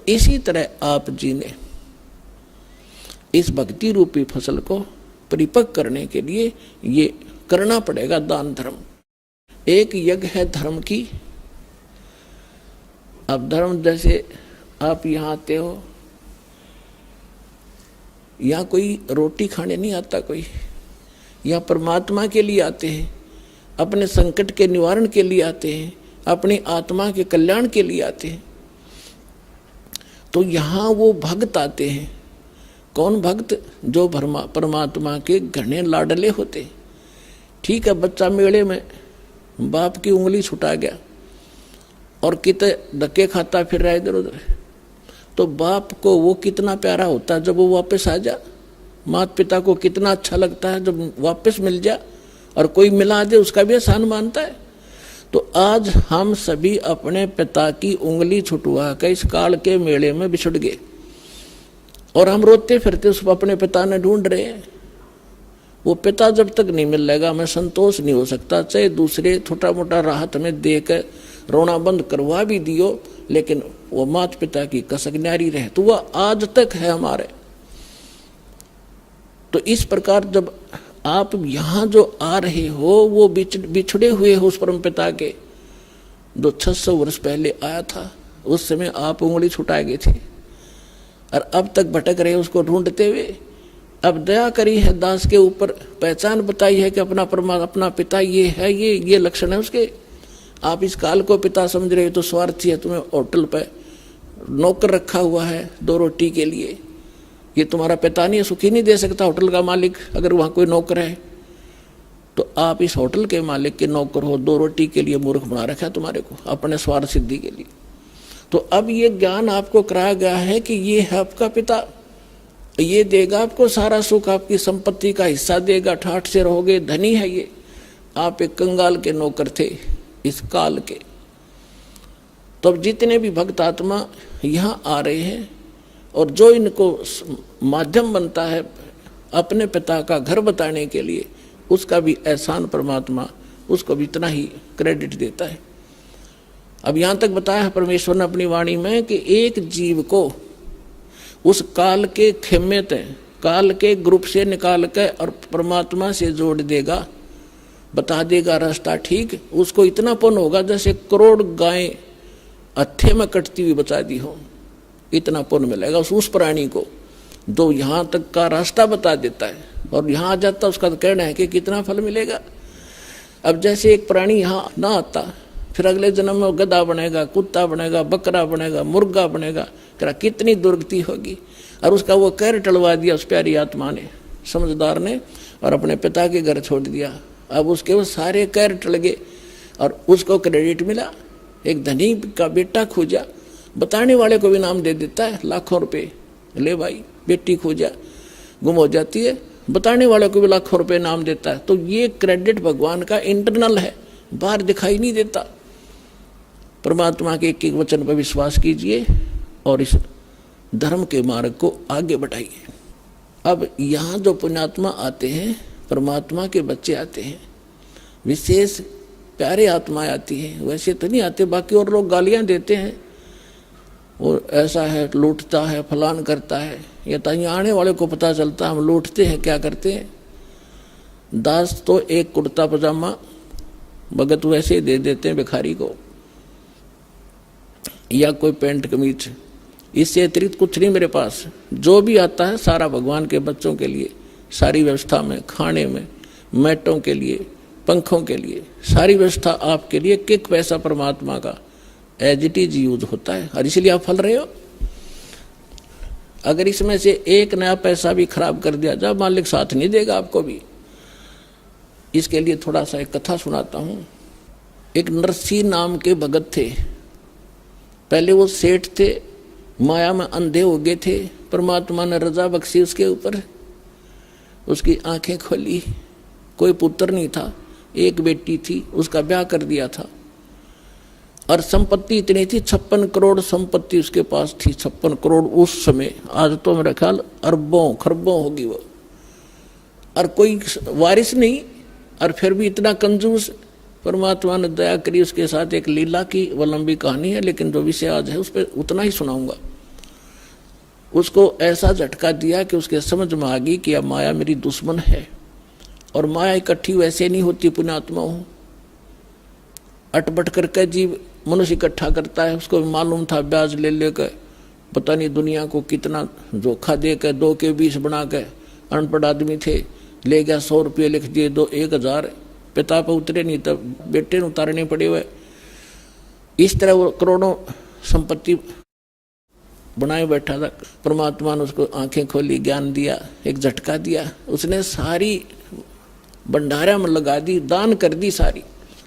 इसी तरह आप जी ने इस भक्ति रूपी फसल को परिपक्व करने के लिए ये करना पड़ेगा दान धर्म। एक यज्ञ है धर्म की। अब धर्म जैसे आप यहाँ आते हो, यहाँ कोई रोटी खाने नहीं आता, कोई यहाँ परमात्मा के लिए आते हैं, अपने संकट के निवारण के लिए आते हैं, अपनी आत्मा के कल्याण के लिए आते हैं। तो यहाँ वो भक्त आते हैं। कौन भक्त? जो परमात्मा के घने लाडले होते। ठीक है, बच्चा मेले में बाप की उंगली छुटा गया और कितने धक्के खाता फिर रहा इधर उधर, तो बाप को वो कितना प्यारा होता है जब वो वापस आ जा। माता पिता को कितना अच्छा लगता है जब वापस मिल जा, और कोई मिला दे उसका भी एहसान मानता है। तो आज हम सभी अपने पिता की उंगली छुटवा कर इस काल के मेले में बिछड़ गए और हम रोते फिरते उस अपने पिता ने ढूंढ रहे हैं। वो पिता जब तक नहीं मिलेगा हमें संतोष नहीं हो सकता। चाहे दूसरे छोटा मोटा राहत में देकर रोना बंद करवा भी दियो, लेकिन वो माता पिता की कसक न्यारी रहे तो वह आज तक है हमारे। तो इस प्रकार जब आप यहाँ जो आ रहे हो वो बिछड़े हुए हो उस परम पिता के, जो 600 वर्ष पहले आया था। उस समय आप उंगली छुटाए गए थे और अब तक भटक रहे उसको ढूंढते हुए। अब दया करी है दास के ऊपर, पहचान बताई है कि अपना पिता ये है, ये लक्षण है उसके। आप इस काल को पिता समझ रहे हो तो स्वार्थी है। तुम्हें होटल पे नौकर रखा हुआ है 2 रोटी के लिए, ये तुम्हारा पिता नहीं है, सुखी नहीं दे सकता होटल का मालिक। अगर वहाँ कोई नौकर है तो आप इस होटल के मालिक के नौकर हो, 2 रोटी के लिए मूर्ख बना रखा है तुम्हारे को, अपने स्वार्थ सिद्धि के लिए। तो अब ये ज्ञान आपको कराया गया है कि ये है आपका पिता, ये देगा आपको सारा सुख, आपकी संपत्ति का हिस्सा देगा, ठाठ से रहोगे, धनी है ये। आप एक कंगाल के नौकर थे इस काल के। तो अब जितने भी भक्त आत्मा यहाँ आ रहे हैं और जो इनको माध्यम बनता है अपने पिता का घर बताने के लिए, उसका भी एहसान परमात्मा उसको भी इतना ही क्रेडिट देता है। अब यहाँ तक बताया है परमेश्वर ने अपनी वाणी में कि एक जीव को उस काल के खेमे तय, काल के ग्रुप से निकाल कर और परमात्मा से जोड़ देगा, बता देगा रास्ता ठीक। उसको इतना पुण्य होगा जैसे करोड़ गायें अट्ठे में कटती हुई बचा दी हो, इतना पुण्य मिलेगा उस प्राणी को जो यहाँ तक का रास्ता बता देता है। और यहाँ आ जाता उसका तो कहना है कि कितना फल मिलेगा। अब जैसे एक प्राणी यहाँ ना आता, फिर अगले जन्म में गधा बनेगा, कुत्ता बनेगा, बकरा बनेगा, मुर्गा बनेगा, तेरा कितनी दुर्गति होगी। और उसका वो कैर टलवा दिया उस प्यारी आत्मा ने, समझदार ने, और अपने पिता के घर छोड़ दिया। अब उसके वो सारे कैर टल गए और उसको क्रेडिट मिला। एक धनी का बेटा खोजा, बताने वाले को भी नाम दे देता है लाखों रुपए, ले भाई बेटी खोजा, गुम हो जाती है, बताने वाले को भी लाखों रुपए नाम देता है। तो ये क्रेडिट भगवान का इंटरनल है, बाहर दिखाई नहीं देता। परमात्मा के एक एक वचन पर विश्वास कीजिए और इस धर्म के मार्ग को आगे बढ़ाइए। अब यहाँ जो पुण्यात्मा आते हैं, परमात्मा के बच्चे आते हैं, विशेष प्यारे आत्माएं आती हैं, वैसे तो नहीं आते। बाकी और लोग गालियाँ देते हैं, वो ऐसा है, लूटता है, फलान करता है, या तो यहाँ आने वाले को पता चलता हम लूटते हैं क्या करते हैं। दास तो एक कुर्ता पजामा भगत वैसे ही दे देते हैं भिखारी को, या कोई पैंट कमीज, इससे अतिरिक्त कुछ नहीं मेरे पास। जो भी आता है सारा भगवान के बच्चों के लिए, सारी व्यवस्था में, खाने में, मैटों के लिए, पंखों के लिए, सारी व्यवस्था आपके लिए। एक पैसा परमात्मा का एज इट इज यूज होता है और इसलिए आप फल रहे हो। अगर इसमें से एक नया पैसा भी खराब कर दिया जाए, मालिक साथ नहीं देगा आपको भी। इसके लिए थोड़ा सा एक कथा सुनाता हूँ। एक नरसिंह नाम के भगत थे। पहले वो सेठ थे, माया में अंधे हो गए थे। परमात्मा ने रजा बख्शी उसके ऊपर, उसकी आंखें खोली। कोई पुत्र नहीं था, एक बेटी थी, उसका ब्याह कर दिया था। और संपत्ति इतनी थी, 56 करोड़ संपत्ति उसके पास थी। 56 करोड़ उस समय, आज तो मेरा ख्याल अरबों खरबों होगी वो। और कोई वारिस नहीं, और फिर भी इतना कंजूस। परमात्मा ने दया करी उसके साथ। एक लीला की वो लंबी कहानी है, लेकिन जो विषय आज है उस पर उतना ही सुनाऊंगा। उसको ऐसा झटका दिया कि उसके समझ में आ गई कि अब माया मेरी दुश्मन है, और माया इकट्ठी वैसे नहीं होती पुण्यात्मा हो। अटपट करके जीव मनुष्य इकट्ठा करता है, उसको मालूम था ब्याज ले लेकर पता नहीं दुनिया को कितना धोखा दे कर 2 के 20 बना के, अनपढ़ आदमी थे, ले गया 100 रुपये लिख दिए, 1000 पिता पर उतरे नहीं तब बेटे ने उतारने पड़े हुए। इस तरह वो करोड़ों संपत्ति बनाए बैठा था। परमात्मा ने उसको आंखें खोली, ज्ञान दिया, एक झटका दिया, उसने सारी भंडारा में लगा दी, दान कर दी सारी,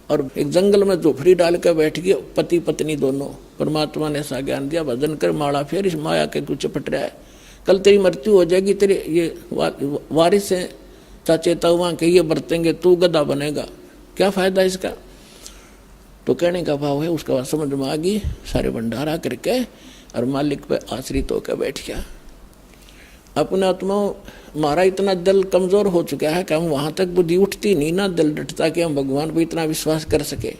और एक जंगल में झोपड़ी डाल कर बैठ गए पति पत्नी दोनों। परमात्मा ने ऐसा ज्ञान दिया, भजन कर माला फेर, इस माया के कुछ चपट रहा है, कल तेरी मृत्यु हो जाएगी, तेरे ये वारिस है चाचे ताऊआ के, ये बरतेंगे, तू गधा बनेगा, क्या फायदा इसका। तो कहने का भाव है उसका समझ में आ गई, सारे भंडारा करके और मालिक पे आश्रित होकर बैठ गया। अपने आत्मा हमारा इतना दिल कमजोर हो चुका है कि हम वहां तक बुद्धि उठती नहीं ना, दिल डटता कि हम भगवान पर इतना विश्वास कर सके।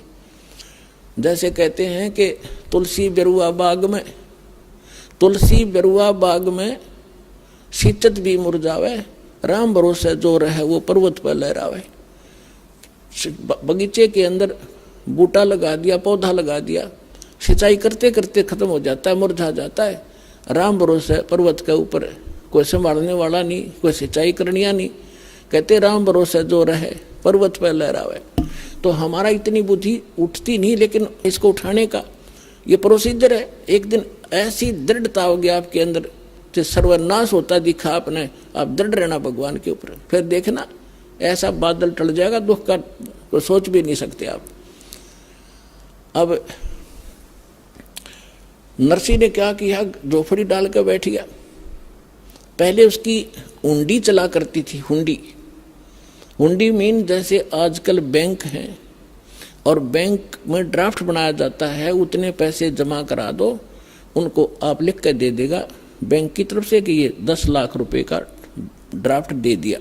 जैसे कहते हैं कि तुलसी बेरुआ बाग में, तुलसी बेरुआ बाग में सीचत भी मुरझावे, राम भरोसे जो रहे वो पर्वत पर लहरावे। बगीचे के अंदर बूटा लगा दिया, पौधा लगा दिया, सिंचाई करते करते खत्म हो जाता है, मुरझा जाता है। राम भरोसे पर्वत के ऊपर कोई संभालने वाला नहीं, कोई सिंचाई करनिया नहीं, कहते राम भरोसे जो रहे पर्वत पर लहरावे। तो हमारा इतनी बुद्धि उठती नहीं, लेकिन इसको उठाने का ये प्रोसीजर है। एक दिन ऐसी दृढ़ता होगी आपके अंदर, जो सर्वनाश होता दिखा आपने, आप दृढ़ रहना भगवान के ऊपर, फिर देखना ऐसा बादल टल जाएगा, दुख का कोई सोच भी नहीं सकते आप। अब नरसिंह ने क्या किया, झोपड़ी डाल कर बैठ गया। पहले उसकी हुंडी चला करती थी, हुंडी। हुंडी मीन जैसे आजकल बैंक है और बैंक में ड्राफ्ट बनाया जाता है, उतने पैसे जमा करा दो, उनको आप लिख कर दे देगा बैंक की तरफ से कि ये 10 लाख रुपए का ड्राफ्ट दे दिया।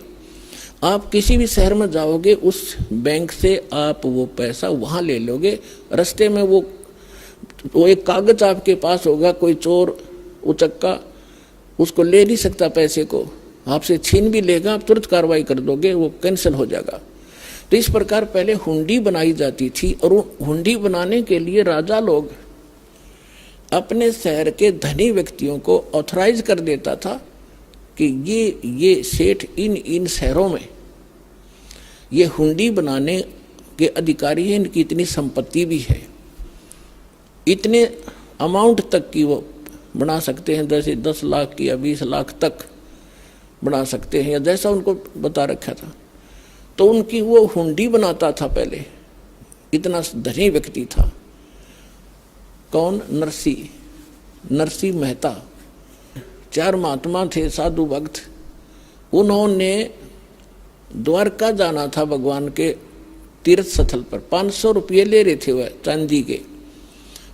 आप किसी भी शहर में जाओगे, उस बैंक से आप वो पैसा वहां ले लोगे, रास्ते में वो एक कागज आपके पास होगा, कोई चोर उचक्का उसको ले नहीं सकता, पैसे को आपसे छीन भी लेगा, आप तुरंत कार्रवाई कर दोगे, वो कैंसिल हो जाएगा। तो इस प्रकार पहले हुंडी बनाई जाती थी, और हुंडी बनाने के लिए राजा लोग अपने शहर के धनी व्यक्तियों को ऑथराइज कर देता था कि ये सेठ इन शहरों में ये हुंडी बनाने के अधिकारी हैं, इनकी इतनी संपत्ति भी है, इतने अमाउंट तक की वो बना सकते हैं, जैसे 10 लाख की या 20 लाख तक बना सकते हैं, या जैसा उनको बता रखा था। तो उनकी वो हुंडी बनाता था पहले, इतना धनी व्यक्ति था। कौन? नरसिंह मेहता। 4 महात्मा थे, साधु भक्त। उन्होंने द्वारका जाना था भगवान के तीर्थ स्थल पर, 500 रुपये ले रहे थे वह चांदी के।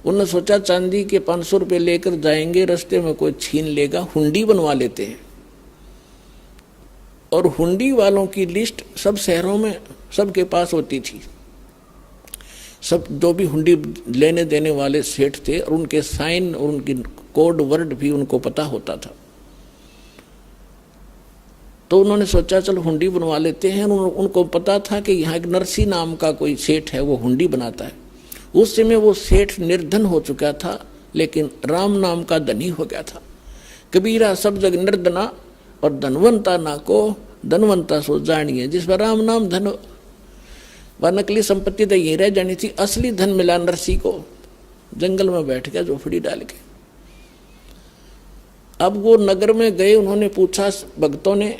उन्होंने सोचा चांदी के 500 रुपये लेकर जाएंगे, रास्ते में कोई छीन लेगा, हुंडी बनवा लेते हैं। और हुंडी वालों की लिस्ट सब शहरों में सबके पास होती थी, सब जो भी हुंडी लेने देने वाले सेठ थे, और उनके साइन और उनकी कोड वर्ड भी उनको पता होता था। तो उन्होंने सोचा चल हुंडी बनवा लेते हैं। उनको पता था कि यहाँ एक नरसिंह नाम का कोई सेठ है, वो हुंडी बनाता है। उस समय वो सेठ निर्धन हो चुका था, लेकिन राम नाम का धनी हो गया था। कबीरा सब जग निर्धना और धनवंता ना को धनवंता सो जानिए। जिस पर राम नाम धन, वह नकली संपत्ति तो यही रह जानी थी, असली धन मिला नरसिंह को। जंगल में बैठ गया झोपड़ी डाल के। अब वो नगर में गए, उन्होंने पूछा भक्तों ने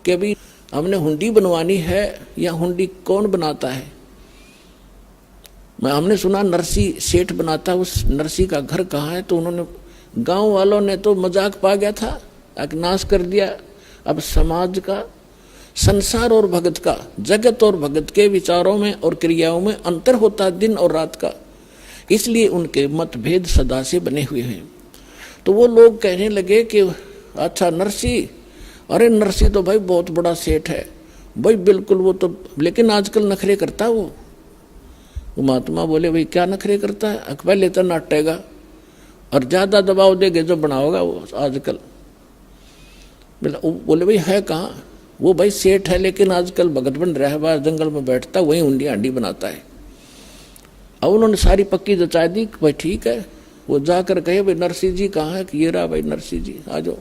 कि अभी हमने हुंडी बनवानी है, या हुंडी कौन बनाता है? हमने सुना नरसिंह सेठ बनाता है, उस नरसिंह का घर कहाँ है? तो उन्होंने, गांव वालों ने तो मजाक पा गया था, नाश कर दिया। अब समाज का, संसार और भगत का, जगत और भगत के विचारों में और क्रियाओं में अंतर होता है, दिन और रात का, इसलिए उनके मतभेद सदा से बने हुए हैं। तो वो लोग कहने लगे कि अच्छा नरसिंह, अरे नरसिंह तो भाई बहुत बड़ा सेठ है भाई, बिल्कुल वो तो, लेकिन आजकल नखरे करता है वो। महात्मा बोले भाई क्या नखरे करता है? पहले तो नाटेगा और ज्यादा दबाव देगे जो बनाओगा वो आजकल, बोले भाई है कहाँ? वो भाई सेठ है लेकिन आजकल भगत बन रहा है, बाहर जंगल में बैठता, वहीं उंडी आंडी बनाता है। अब उन्होंने सारी पक्की जचा दी, भाई ठीक है। वो जाकर कहे भाई नरसिंह जी कहाँ है? ये रहा भाई नरसिंह जी, आ जाओ।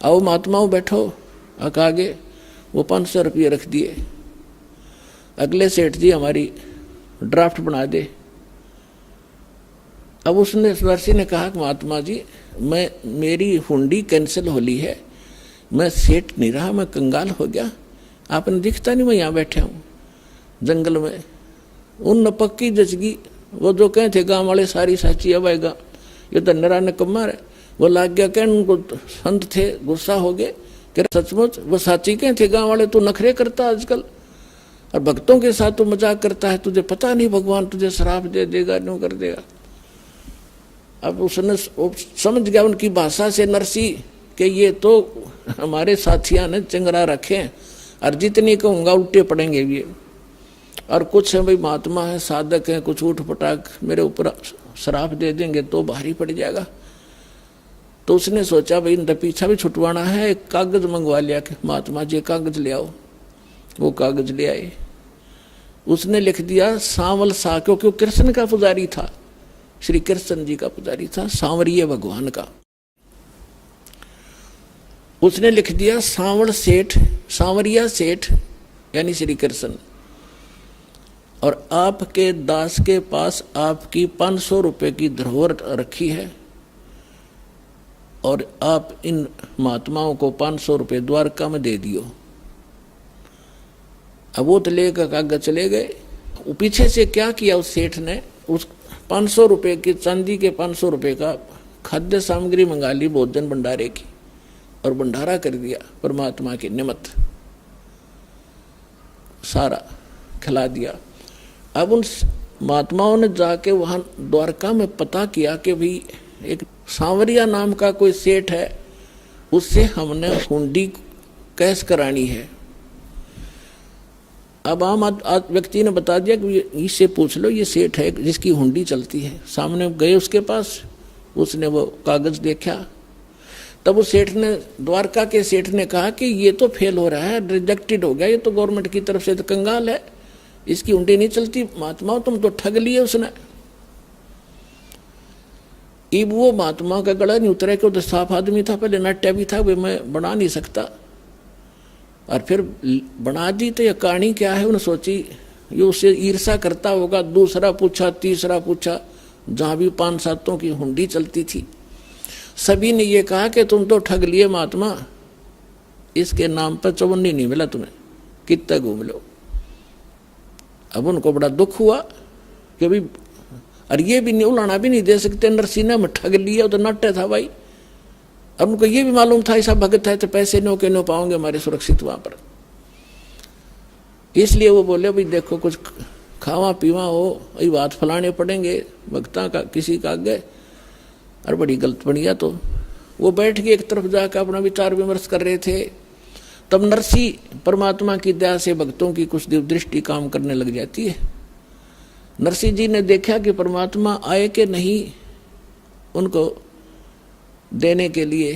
आओ महात्माओं बैठो। आगे वो 500 रुपये रख दिए। अगले सेठ जी हमारी ड्राफ्ट बना दे। अब उसने नरसिंह ने कहा कि महात्मा जी मेरी हुंडी कैंसिल होली है, मैं सेठ नहीं रहा, मैं कंगाल हो गया, आपने दिखता नहीं मैं यहाँ बैठा हूँ जंगल में। उन न पक्की जचगी, वो जो कहे थे गांव वाले सारी साची अब आएगा, ये तो नरा न कमार है। वो लाग गया कहने, उनको संत थे गुस्सा हो गए कि सचमुच वो साची कहे थे गांव वाले, तू नखरे करता आजकल और भक्तों के साथ तो मजाक करता है, तुझे पता नहीं भगवान तुझे श्राप दे देगा, न्यू कर देगा। अब उसने समझ गया उनकी भाषा से नरसिंह कि ये तो हमारे साथिया ने चंगरा रखे और जितनी कहूँगा उल्टे पड़ेंगे ये, और कुछ है भाई महात्मा है, साधक है, कुछ उठ पटाक मेरे ऊपर श्राप दे देंगे तो भारी पड़ जाएगा। तो उसने सोचा भाई इनका पीछा भी छुटवाना है, एक कागज मंगवा लिया कि महात्मा जी कागज ले आओ। वो कागज ले आए, उसने लिख दिया सांवल सा, क्योंकि कृष्ण का पुजारी था, श्री कृष्ण जी का पुजारी था, सांवरिया भगवान का। उसने लिख दिया सांवल सेठ, सांवरिया सेठ यानी श्री कृष्ण, और आपके दास के पास आपकी 500 रुपए की धरोहर रखी है और आप इन महात्माओं को 500 रुपए द्वारका में दे दियो। अब वो तो लेकर कागज चले गए। पीछे से क्या किया उस सेठ ने, उस 500 रुपए की, चांदी के 500 रुपए का खाद्य सामग्री मंगा ली भोजन भंडारे की और भंडारा कर दिया परमात्मा के निमित्त, सारा खिला दिया। अब उन महात्माओं ने जाके वहां द्वारका में पता किया कि भाई एक सांवरिया नाम का कोई सेठ है, उससे हमने हुंडी कैश करानी है। अब आम व्यक्ति ने बता दिया कि इससे पूछ लो, ये सेठ है जिसकी हुंडी चलती है। सामने गए उसके पास, उसने वो कागज देखा, तब उस सेठ ने, द्वारका के सेठ ने कहा कि ये तो फेल हो रहा है, रिजेक्टेड हो गया, ये तो गवर्नमेंट की तरफ से तो कंगाल है, इसकी हुंडी नहीं चलती। महात्माओं तुम तो ठग लिए उसने। इब वो महात्मा का गला नहीं उतरा, कि तो साफ आदमी था, पहले नाट्य भी था, वे मैं बना नहीं सकता, और फिर बना दी। तो यह कहानी क्या है उन्होंने सोची, ये उससे ईर्षा करता होगा। दूसरा पूछा, तीसरा पूछा, जहां भी 5-7 की हुंडी चलती थी, सभी ने ये कहा कि तुम तो ठग लिए महात्मा, इसके नाम पर चवन्नी नहीं मिला तुम्हें, कितना घूम लो। अब उनको बड़ा दुख हुआ कि भाई, और ये भी नहीं उलाना भी नहीं दे सकते, नरसिंह में ठग लिया, तो नाट्य था भाई। और उनको ये भी मालूम था ऐसा भगत है तो पैसे नो के नो पाओगे हमारे सुरक्षित वहां पर। इसलिए वो बोले भाई देखो कुछ खावा पीवा हो, ये बात फलाने पड़ेंगे भक्ता का किसी का आगे, और बड़ी गलत बन गया। तो वो बैठ के एक तरफ जाकर अपना विचार विमर्श कर रहे थे। तब नरसिंह परमात्मा की दया से भक्तों की कुछ दृष्टि काम करने लग जाती है। नरसिंह जी ने देखा कि परमात्मा आए कि नहीं उनको देने के लिए,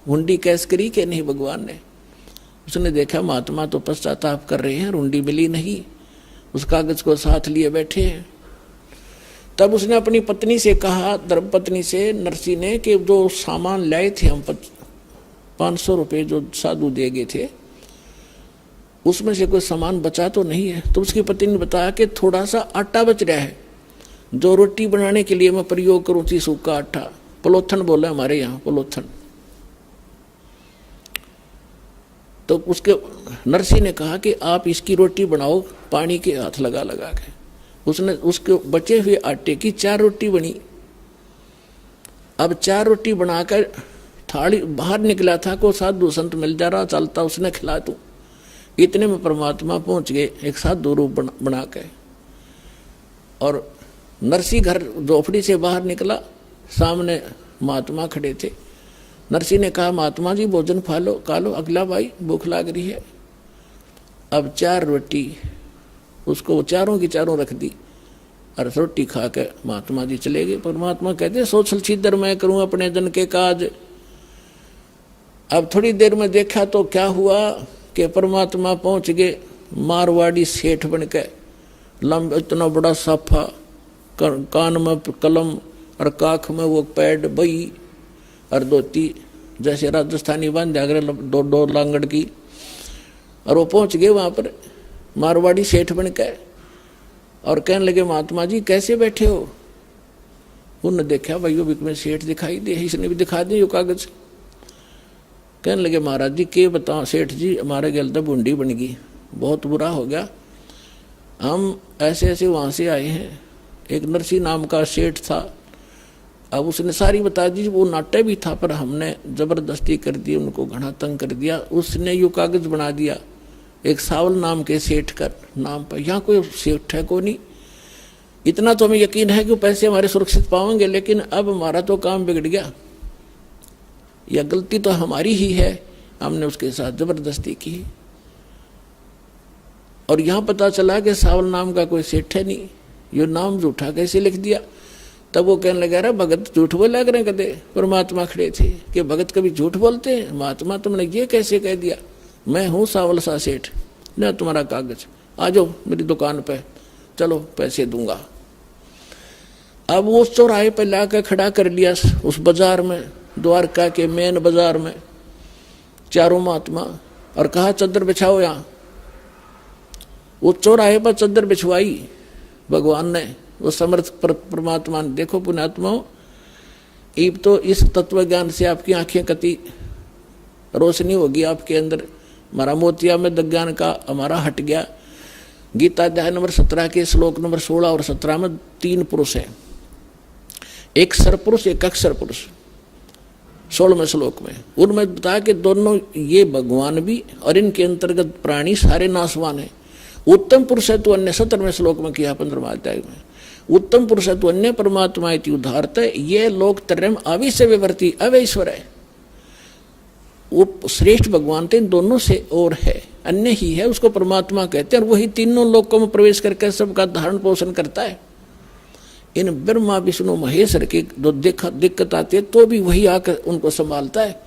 हुंडी कैश करी कि नहीं भगवान ने। उसने देखा महात्मा तो पश्चाताप कर रहे हैं, हुंडी मिली नहीं, उस कागज को साथ लिए बैठे हैं। तब उसने अपनी पत्नी से कहा, धर्मपत्नी से नरसिंह ने, कि जो सामान लाए थे हम 500 रुपये जो साधु दे गए थे, उसमें से कोई सामान बचा तो नहीं है। तो उसकी पत्नी ने बताया कि थोड़ा सा आटा बच रहा है, जो रोटी बनाने के लिए मैं प्रयोग करूँ थी, सूखा आटा, पलोथन बोला हमारे यहाँ, पलोथन। तो उसके नरसिंह ने कहा कि आप इसकी रोटी बनाओ पानी के हाथ लगा लगा के। उसने उसके बचे हुए आटे की 4 रोटी बनी। अब 4 रोटी बनाकर थाली बाहर निकला था, को साधु संत मिल जा रहा चलता, उसने खिला दूं। इतने में परमात्मा पहुंच गए एक साधु रूप बना के। और नरसिंह घर झोपड़ी से बाहर निकला, सामने महात्मा खड़े थे। नरसिंह ने कहा महात्मा जी भोजन खा लो, अगला भाई भूख लाग रही है। अब 4 रोटी उसको चारों की चारों रख दी और रोटी खा के महात्मा जी चले गए। परमात्मा कहते सोचल छिदर मैं करूं अपने जन के काज, अब थोड़ी देर में देखा तो क्या हुआ कि परमात्मा पहुंच गए मारवाड़ी सेठ बन के, लंबा इतना बड़ा साफा, कान में कलम और काख में वो पैड बई और धोती जैसे राजस्थानी बांध दो लांगड़ की, और वो पहुंच गए वहां पर मारवाड़ी सेठ बन के और कहने लगे महात्मा जी कैसे बैठे हो। उन्होंने देखा भाई वो में सेठ दिखाई दे, इसने भी दिखा दिया कागज। कहने लगे महाराज जी के बताओ सेठ जी, हमारे गल तो बूंदी बन गई, बहुत बुरा हो गया, हम ऐसे ऐसे वहाँ से आए हैं। एक नरसी नाम का सेठ था, अब उसने सारी बता दी, वो नाट्य भी था पर हमने जबरदस्ती कर दी, उनको घना तंग कर दिया। उसने यू कागज बना दिया एक सावल नाम के सेठ का नाम पर, यहाँ कोई सेठ है को नहीं, इतना तो हमें यकीन है कि पैसे हमारे सुरक्षित पाएंगे, लेकिन अब हमारा तो काम बिगड़ गया, यह गलती तो हमारी ही है, हमने उसके साथ जबरदस्ती की। और यहाँ पता चला कि सावल नाम का कोई सेठ है नहीं, ये नाम झूठा कैसे लिख दिया। तब वो कहने लगा अरे भगत झूठ बोल लग रहे कदे। परमात्मा खड़े थे कि भगत कभी झूठ बोलते हैं, महात्मा तुमने ये कैसे कह दिया, मैं हूँ सावल सा सेठ, न तुम्हारा कागज, आ जाओ मेरी दुकान पे, चलो पैसे दूंगा। अब वो चौराहे पे लाकर खड़ा कर लिया उस बाजार में, द्वारका के मेन बाजार में, चारों महात्मा, और कहा चद्दर बिछाओ यहाँ। वो चौराहे पर चद्दर बिछवाई भगवान ने, वो समर्थ परमात्मा ने। देखो पुण्यात्माओं, ईब तो इस तत्व ज्ञान से आपकी आंखें कति रोशनी होगी आपके अंदर। हमारा मोतिया में दज्ञान का हमारा हट गया। गीता अध्याय नंबर 17 के श्लोक नंबर 16 और 17 में 3 पुरुष है, एक सरपुरुष एक अक्षर पुरुष। 16वें श्लोक में उनमें बताया कि दोनों ये भगवान भी और इनके अंतर्गत प्राणी सारे नाशवान है। उत्तम पुरुष है तो अन्य 17वें श्लोक में किया 15वां अध्याय में, उत्तम पुरुष है तो अन्य परमात्मा इति उदाहरत, ये लोक त्रयम आविश्य विवर्ती अवैश्वर है। वो श्रेष्ठ भगवान थे, इन दोनों से और है, अन्य ही है, उसको परमात्मा कहते हैं। और वही तीनों लोकों में प्रवेश करके सबका धारण पोषण करता है। इन ब्रह्मा विष्णु महेश्वर की जो दिक्कत आती है तो भी वही आकर उनको संभालता है।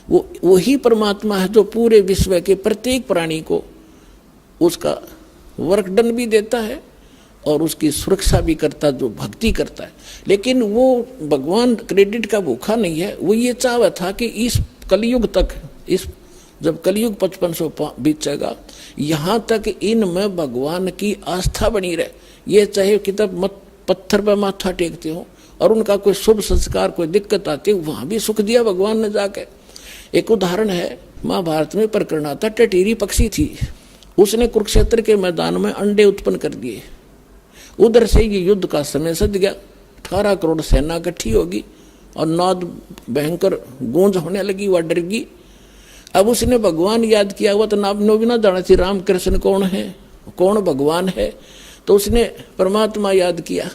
वो वही परमात्मा है जो पूरे विश्व के प्रत्येक प्राणी को उसका वर्कडन भी देता है और उसकी सुरक्षा भी करता है, जो भक्ति करता है। लेकिन वो भगवान क्रेडिट का भूखा नहीं है, वो ये चाहता था कि इस कलयुग तक, इस जब कलयुग 5500 बीतेगा, यहाँ तक इनमें भगवान की आस्था बनी रहे। ये चाहे किताब पत्थर पर माथा टेकते हो और उनका कोई शुभ संस्कार कोई दिक्कत आती है, वहाँ भी सुख दिया भगवान ने जाके। एक उदाहरण है, महाभारत में प्रकरण आता, टटीरी पक्षी थी, उसने कुरुक्षेत्र के मैदान में अंडे उत्पन्न कर दिए। उधर से ये युद्ध का समय सद गया, 18 करोड़ सेना इकट्ठी होगी और नाद भयंकर गूंज होने लगी, वह डर गई। अब उसने भगवान याद किया हुआ, तो नाम नो भी ना जाना थी राम कृष्ण कौन है, कौन भगवान है। तो उसने परमात्मा याद किया,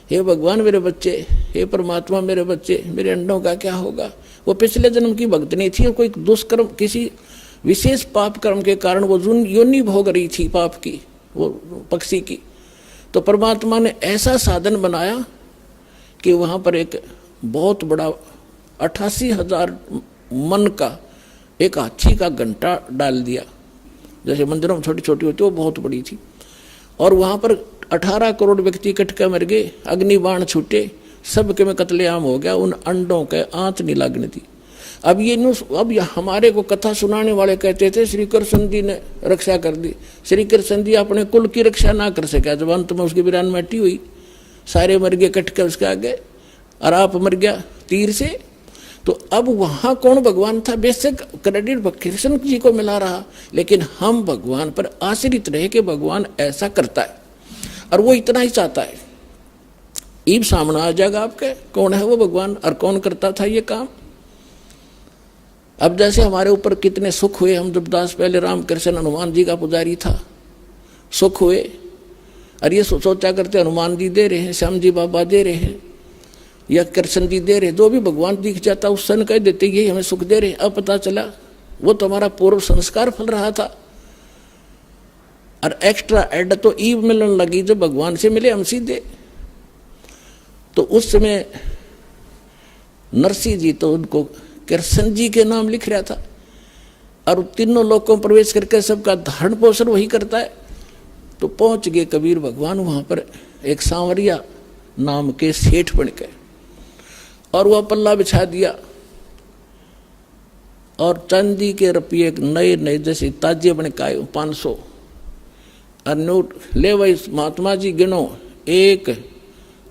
हे भगवान मेरे बच्चे, हे परमात्मा मेरे बच्चे, मेरे अंडों का क्या होगा। वो पिछले जन्म की भक्तनी थी और कोई दुष्कर्म किसी विशेष पाप कर्म के कारण वो योनि भोग रही थी पाप की, वो पक्षी की। तो परमात्मा ने ऐसा साधन बनाया कि वहाँ पर एक बहुत बड़ा 88,000 मन का एक हाथी का घंटा डाल दिया, जैसे मंदिरों में छोटी छोटी होती, वो बहुत बड़ी थी। और वहाँ पर 18 करोड़ व्यक्ति कट के मर गए, अग्नि बाण छूटे, सबके में कत्लेआम हो गया, उन अंडों के आंच नहीं लगने दी। अब हमारे को कथा सुनाने वाले कहते थे श्री कृष्ण जी ने रक्षा कर दी। श्री कृष्ण जी अपने कुल की रक्षा ना कर सका, जब अंत में उसकी वीरान मिट्टी हुई, सारे मर गए कट के उसके आगे, और आप मर गया तीर से। तो अब वहाँ कौन भगवान था? बेशक क्रेडिट कृष्ण जी को मिला रहा, लेकिन हम भगवान पर आश्रित रहे कि भगवान ऐसा करता है और वो इतना ही चाहता है। ईब सामने आ जाएगा आपके कौन है वो भगवान और कौन करता था ये काम। अब जैसे हमारे ऊपर कितने सुख हुए, हम जब दास पहले रामकृष्ण हनुमान जी का पुजारी था, सुख हुए, और ये सोचा करते हनुमान जी दे रहे हैं, श्याम जी बाबा दे रहे हैं, या कृष्ण जी दे रहे, जो भी भगवान दिख जाता उस सन कह देते यही हमें सुख दे रहे। अब पता चला वो तो हमारा पूर्व संस्कार फल रहा था, और एक्स्ट्रा एड तो ईव मिलने लगी जो भगवान से मिले हम सीधे। तो उस समय नरसिंह जी तो उनको कृष्ण जी के नाम लिख रहा था, और तीनों लोकों में प्रवेश करके सबका धारण पोषण वही करता है। तो पहुंच गए कबीर भगवान वहां पर एक सांवरिया नाम के सेठ बन के, और वह पल्ला बिछा दिया और चांदी के रुपये नए नए जैसे ताजे बन के आए 500, और नोट ले भाई महात्मा जी गिनो, 1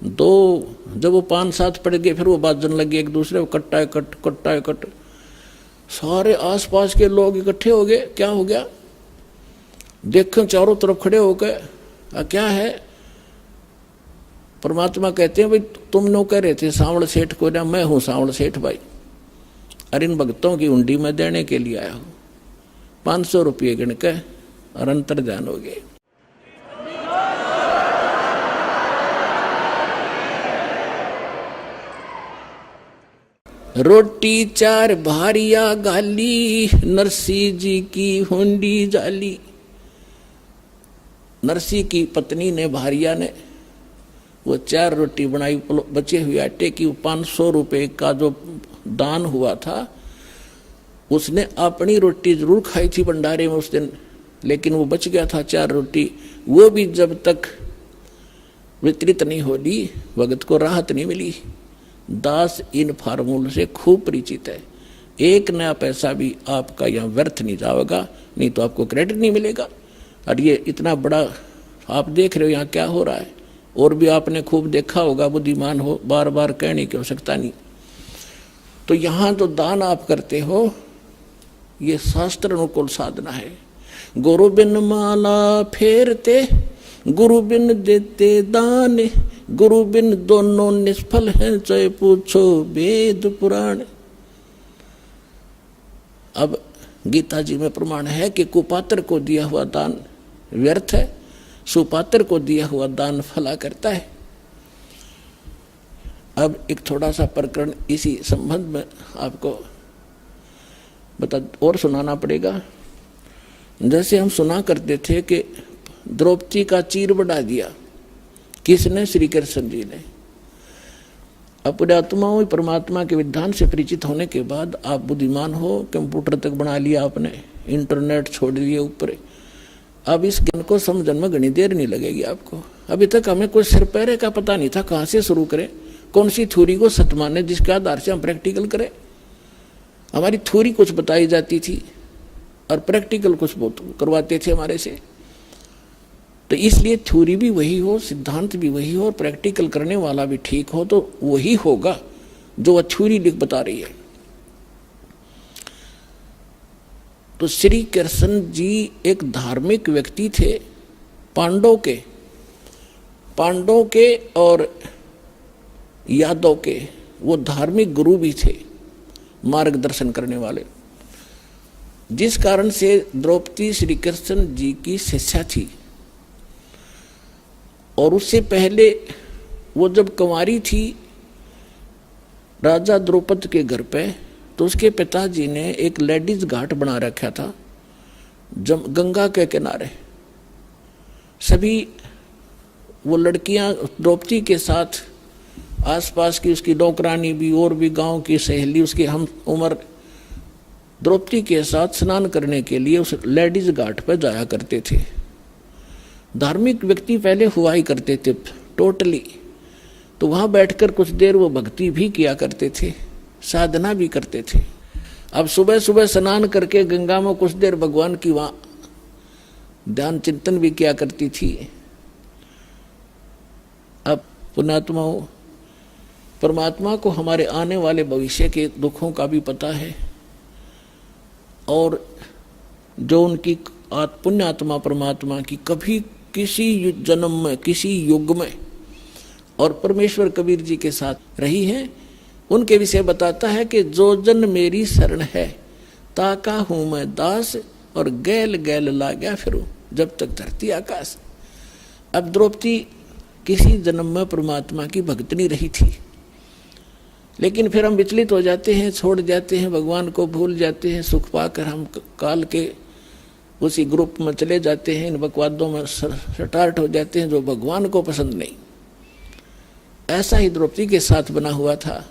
2, जब वो 5-7 पड़ गए फिर वो बाजन लगे एक दूसरे को, कट्टा कट कट्टा कट। सारे आसपास के लोग इकट्ठे हो गए, क्या हो गया देखो, चारों तरफ खड़े हो गए, क्या है। परमात्मा कहते हैं भाई तुम नो कह रहे थे सांवल सेठ को, ना मैं हूं सांवल सेठ भाई, और इन भक्तों की हुंडी में देने के लिए आया हूं। 500 रुपये गिन के और अंतर ध्यान हो गए। रोटी 4 भारिया गाली, नरसी जी की हुंडी जाली। नरसी की पत्नी ने, भारिया ने, वो 4 रोटी बनाई बचे हुए आटे की। 500 रुपये का जो दान हुआ था उसने अपनी रोटी जरूर खाई थी भंडारे में उस दिन, लेकिन वो बच गया था 4 रोटी। वो भी जब तक वितरित नहीं होली भगत को राहत नहीं मिली। दास इन फार्मूले से खूब परिचित है। 1 नया पैसा भी आपका यहाँ व्यर्थ नहीं जाएगा, नहीं तो आपको क्रेडिट नहीं मिलेगा। और ये इतना बड़ा आप देख रहे हो यहाँ क्या हो रहा है, और भी आपने खूब देखा होगा, बुद्धिमान हो, बार बार कहने की आवश्यकता नहीं। तो यहाँ जो दान आप करते हो ये शास्त्र अनुकूल साधना है। गुरु बिन माला फेरते, गुरु बिन देते दान, गुरु बिन दोनों निष्फल हैं, चाहे पूछो वेद पुराण। अब गीता जी में प्रमाण है कि कुपात्र को दिया हुआ दान व्यर्थ है, सुपात्र को दिया हुआ दान फला करता है। अब एक थोड़ा सा प्रकरण इसी संबंध में आपको और सुनाना पड़ेगा। जैसे हम सुना करते थे कि द्रौपदी का चीर बढ़ा दिया किसने? श्री कृष्ण जी ने। अपने आत्माओं परमात्मा के विधान से परिचित होने के बाद आप बुद्धिमान हो, कंप्यूटर तक बना लिया आपने, इंटरनेट छोड़ दिए ऊपर। अब इस ज्ञान को समझने में घनी देर नहीं लगेगी आपको। अभी तक हमें कोई सिर पैरे का पता नहीं था, कहाँ से शुरू करें, कौन सी थ्योरी को सत्य माने जिसके आधार से हम प्रैक्टिकल करें। हमारी थ्योरी कुछ बताई जाती थी और प्रैक्टिकल कुछ करवाते थे हमारे से। तो इसलिए थ्योरी भी वही हो, सिद्धांत भी वही हो, और प्रैक्टिकल करने वाला भी ठीक हो, तो वही होगा जो वह थ्योरी लिख बता रही है। तो श्री कृष्ण जी एक धार्मिक व्यक्ति थे, पांडवों के और यादव के वो धार्मिक गुरु भी थे, मार्गदर्शन करने वाले, जिस कारण से द्रौपदी श्री कृष्ण जी की शिष्या थी। और उससे पहले वो जब कुंवारी थी राजा द्रौपद के घर पे, तो उसके पिताजी ने एक लेडीज घाट बना रखा था गंगा के किनारे। सभी वो लड़कियां द्रौपदी के साथ, आसपास की उसकी नौकरानी भी और भी गांव की सहेली उसकी हम उम्र द्रौपदी के साथ स्नान करने के लिए उस लेडीज घाट पर जाया करते थे। धार्मिक व्यक्ति पहले हुआ ही करते थे टोटली। तो वहाँ बैठकर कुछ देर वो भक्ति भी किया करते थे, साधना भी करते थे। अब सुबह सुबह स्नान करके गंगा में कुछ देर भगवान की वहाँ ध्यान चिंतन भी किया करती थी। अब पुण्यात्माओं, परमात्मा को हमारे आने वाले भविष्य के दुखों का भी पता है, और जो उनकी पुण्यात्मा परमात्मा की कभी किसी जन्म में, किसी युग में और परमेश्वर कबीर जी के साथ रही हैं, उनके विषय बताता है कि जो जन मेरी शरण है ताका हूं मैं दास, और गैल गैल ला गया फिरूं जब तक धरती आकाश। अब द्रौपदी किसी जन्म में परमात्मा की भक्तनी रही थी, लेकिन फिर हम विचलित हो जाते हैं, छोड़ जाते हैं, भगवान को भूल जाते हैं, सुख पाकर हम काल के उसी ग्रुप में चले जाते हैं, इन बकवादों में स्टार्ट हो जाते हैं जो भगवान को पसंद नहीं। ऐसा ही द्रौपदी के साथ बना हुआ था।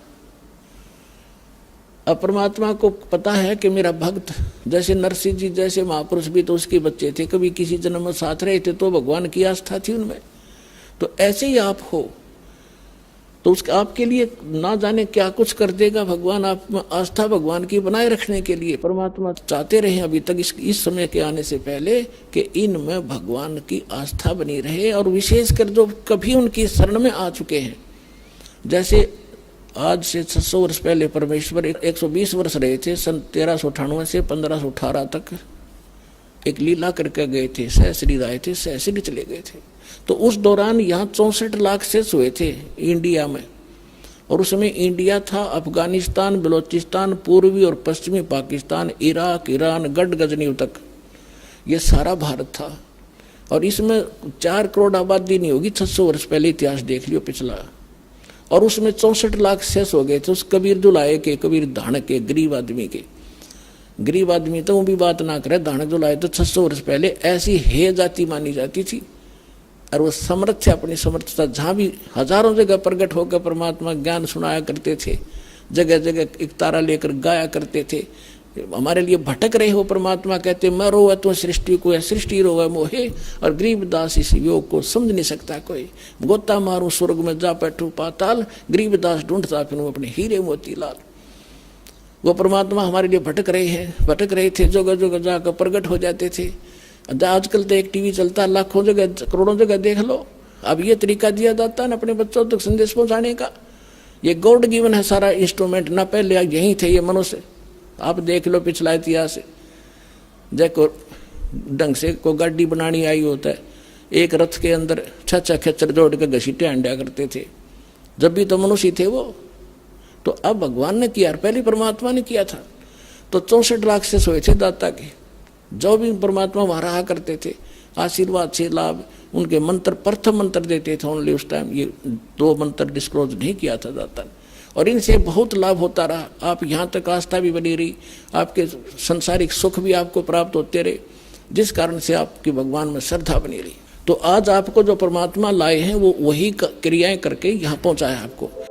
अब परमात्मा को पता है कि मेरा भक्त, जैसे नरसिंह जी जैसे महापुरुष भी तो उसके बच्चे थे, कभी किसी जन्म में साथ रहे थे तो भगवान की आस्था थी उनमें। तो ऐसे ही आप हो तो उसका आपके लिए ना जाने क्या कुछ कर देगा भगवान। आप में आस्था भगवान की बनाए रखने के लिए परमात्मा चाहते रहे अभी तक इस समय के आने से पहले कि इनमें भगवान की आस्था बनी रहे। और विशेषकर जो कभी उनकी शरण में आ चुके हैं, जैसे आज से 600 वर्ष पहले परमेश्वर 120 वर्ष रहे थे, सन 1398 से 1518 तक एक लीला करके गए थे, सहस्री आए थे, सहस्री चले गए थे। तो उस दौरान यहाँ 64 लाख शेष हुए थे इंडिया में। और उसमें इंडिया था, अफगानिस्तान, बलोचिस्तान, पूर्वी और पश्चिमी पाकिस्तान, इराक, ईरान, गढ़ गजनी तक, ये सारा भारत था। और इसमें 4 करोड़ आबादी नहीं होगी 600 वर्ष पहले, इतिहास देख लियो पिछला। और उसमें 64 लाख शेष हो गए थे उस कबीर दुलाए के, कबीर धानक के, गरीब आदमी के। गरीब आदमी तो वो भी बात ना करे, धानक दुलाए तो 600 वर्ष पहले ऐसी हे जाति मानी जाती थी। और वो समर्थ थे, अपनी समर्थता जहाँ भी हजारों जगह प्रकट होकर परमात्मा ज्ञान सुनाया करते थे, जगह जगह एक तारा लेकर गाया करते थे। हमारे लिए भटक रहे हो परमात्मा कहते, मैं रोवे तो सृष्टि को है, सृष्टि रोवे मोहे, और गरीबदास इस योग को समझ नहीं सकता कोई। गोता मारूं स्वर्ग में जा बैठूं पाताल, गरीबदास ढूंढता फिरूं अपने हीरे मोती लाल। वो परमात्मा हमारे लिए भटक रहे हैं, भटक रहे थे, जगह जगह जाकर प्रकट हो जाते थे। आजकल तो एक टीवी चलता है, लाखों जगह करोड़ों जगह देख लो। अब ये तरीका दिया जाता है ना अपने बच्चों तक संदेश पहुंचाने का। ये गॉड गिवन है सारा इंस्ट्रूमेंट, ना पहले यही थे ये मनुष्य। आप देख लो पिछला इतिहास, देखो ढंग से को गाड़ी बनानी आई होता है, एक रथ के अंदर 6 खच्चर जोड़ के घसीटे अंडा करते थे, जब भी तो मनुष्य थे वो। तो अब भगवान ने किया, पहले परमात्मा ने किया था। तो 64 लाख से सोए थे दाता के, जो भी परमात्मा वहां रहा करते थे, आशीर्वाद से लाभ, उनके मंत्र प्रथम मंत्र देते थे ओनली उस टाइम। ये 2 मंत्र डिस्क्लोज नहीं किया था दाता ने, और इनसे बहुत लाभ होता रहा। आप यहाँ तक आस्था भी बनी रही, आपके संसारिक सुख भी आपको प्राप्त होते रहे, जिस कारण से आपकी भगवान में श्रद्धा बनी रही। तो आज आपको जो परमात्मा लाए हैं वो वही क्रियाएं करके यहाँ पहुँचाया आपको।